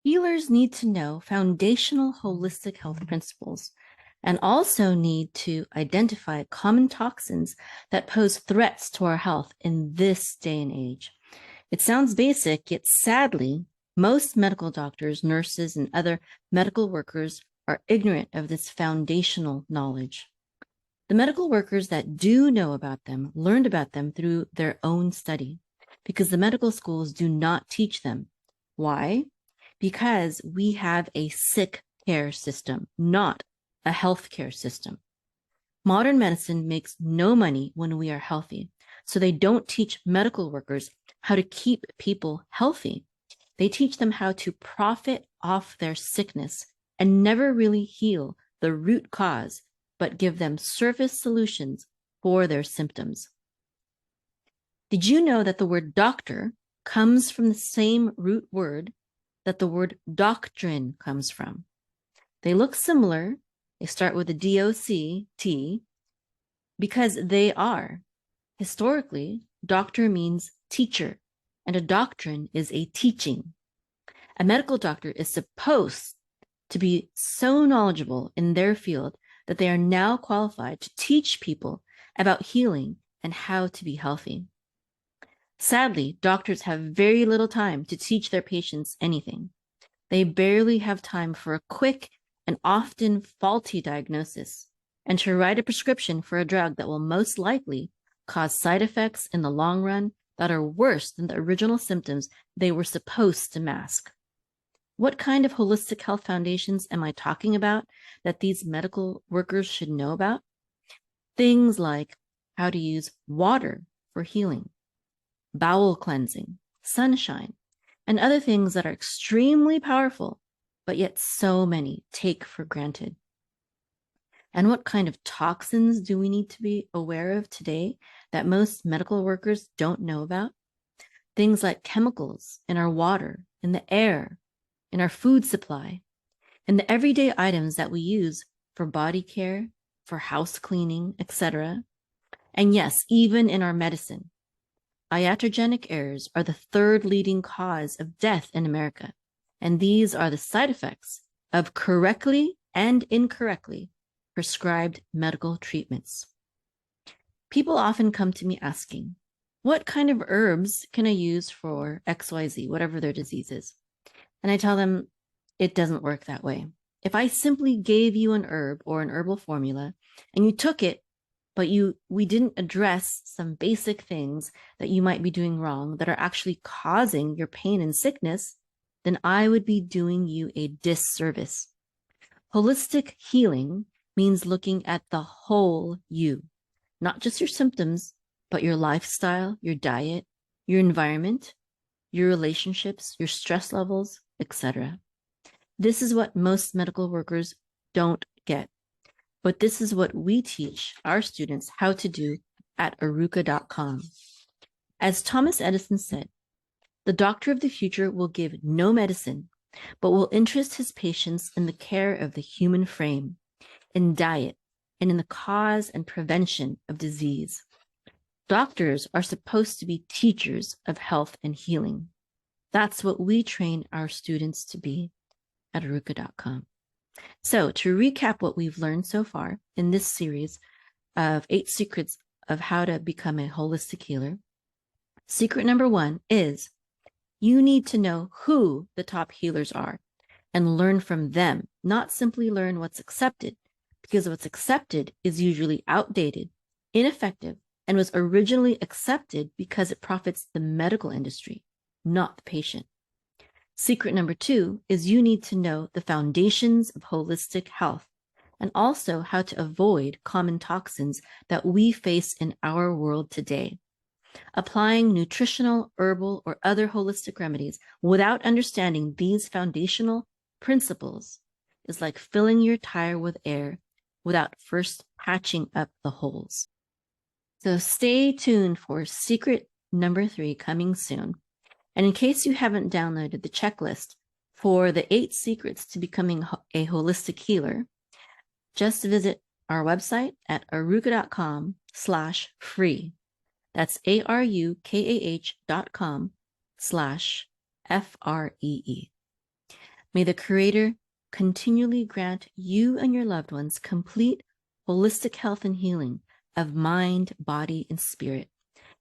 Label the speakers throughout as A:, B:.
A: Healers need to know foundational holistic health principles and also need to identify common toxins that pose threats to our health in this day and age. It sounds basic, yet sadly, most medical doctors, nurses, and other medical workers are ignorant of this foundational knowledge. The medical workers that do know about them learned about them through their own study because the medical schools do not teach them. Why? Because we have a sick care system, not a health care system. Modern medicine makes no money when we are healthy, so they don't teach medical workers how to keep people healthy. They teach them how to profit off their sickness and never really heal the root cause, but give them surface solutions for their symptoms. Did you know that the word doctor comes from the same root word that the word doctrine comes from? They look similar. They start with a D-O-C-T because they are. Historically, doctor means teacher, and a doctrine is a teaching. A medical doctor is supposed to be so knowledgeable in their field that they are now qualified to teach people about healing and how to be healthy. Sadly, doctors have very little time to teach their patients anything. They barely have time for a quick and often faulty diagnosis and to write a prescription for a drug that will most likely cause side effects in the long run that are worse than the original symptoms they were supposed to mask. What kind of holistic health foundations am I talking about that these medical workers should know about? Things like how to use water for healing, bowel cleansing, sunshine, and other things that are extremely powerful, but yet so many take for granted. And what kind of toxins do we need to be aware of today that most medical workers don't know about? Things like chemicals in our water, in the air, in our food supply, in the everyday items that we use for body care, for house cleaning, etc. And yes, even in our medicine. Iatrogenic errors are the third leading cause of death in America, and these are the side effects of correctly and incorrectly prescribed medical treatments. People often come to me asking, what kind of herbs can I use for XYZ, whatever their disease is? And I tell them, it doesn't work that way. If I simply gave you an herb or an herbal formula and you took it, but we didn't address some basic things that you might be doing wrong that are actually causing your pain and sickness, then I would be doing you a disservice. Holistic healing means looking at the whole you, not just your symptoms, but your lifestyle, your diet, your environment, your relationships, your stress levels, etc. This is what most medical workers don't get. But this is what we teach our students how to do at aruka.com. As Thomas Edison said, the doctor of the future will give no medicine, but will interest his patients in the care of the human frame, in diet, and in the cause and prevention of disease. Doctors are supposed to be teachers of health and healing. That's what we train our students to be at aruka.com. So to recap what we've learned so far in this series of 8 secrets of how to become a holistic healer, secret number 1 is you need to know who the top healers are and learn from them, not simply learn what's accepted, because what's accepted is usually outdated, ineffective, and was originally accepted because it profits the medical industry, not the patient. Secret number 2 is you need to know the foundations of holistic health and also how to avoid common toxins that we face in our world today. Applying nutritional, herbal, or other holistic remedies without understanding these foundational principles is like filling your tire with air without first patching up the holes. So stay tuned for secret number 3 coming soon. And in case you haven't downloaded the checklist for the 8 secrets to becoming a holistic healer, just visit our website at aruka.com/free. That's ARUKAH.com/FREE. May the Creator continually grant you and your loved ones complete holistic health and healing of mind, body, and spirit.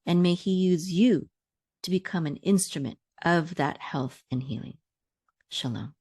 A: And may He use you to become an instrument of that health and healing. Shalom.